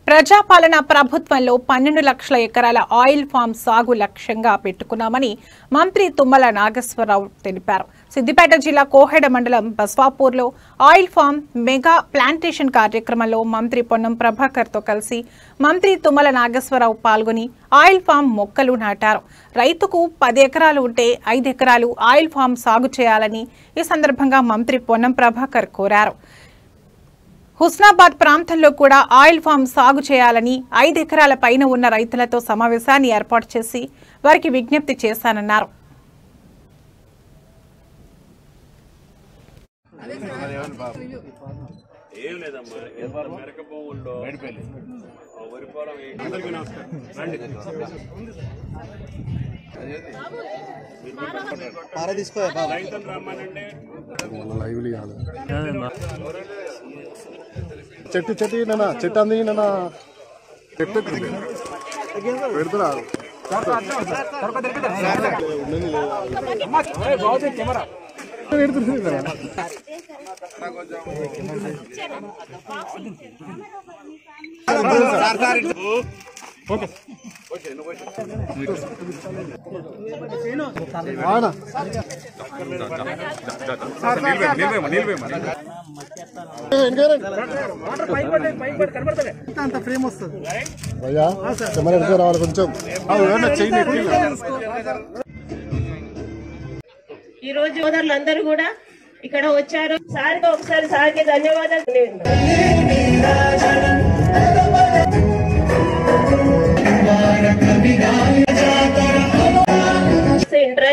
ప్రజాపాలన ప్రభుత్వంలో 12 లక్షల ఎకరాల ఆయిల్ ఫామ్ సాగు లక్ష్యంగా పెట్టుకున్నామని మంత్రి తుమ్మల నాగేశ్వరరావు తెలిపారు. సిద్దిపేట జిల్లా కోహెడ మండలం బస్వాపూర్లో ఆయిల్ ఫామ్ మెగా ప్లాంటేషన్ కార్యక్రమంలో మంత్రి పొన్నం ప్రభాకర్తో కలిసి మంత్రి తుమ్మల నాగేశ్వరరావు పాల్గొని ఆయిల్ ఫామ్ మొక్కలు నాటారు. రైతుకు 10 ఎకరాలు ఉంటే 5 ఎకరాలు ఆయిల్ ఫామ్ సాగు చేయాలని ఈ సందర్భంగా మంత్రి పొన్నం ప్రభాకర్ కోరారు. హుస్నాబాద్ ప్రాంతంలో కూడా ఆయిల్ ఫామ్ సాగు చేయాలని 5 ఎకరాల పైన ఉన్న రైతులతో సమావేశాన్ని ఏర్పాటు చేసి వారికి విజ్ఞప్తి చేశానన్నారు. చెట్టు నాన్న చెట్టు అంది నాన్న చెట్టు పెడుతున్నా అంత ఫ్రేమ్ వస్తుంది భయ్యా కెమెరా ఎడుతూ రావాలి కొంచెం. ఈ రోజు సోదరులందరూ కూడా ఇక్కడ వచ్చారు. సార్కి ఒకసారి సార్కి ధన్యవాదాలు.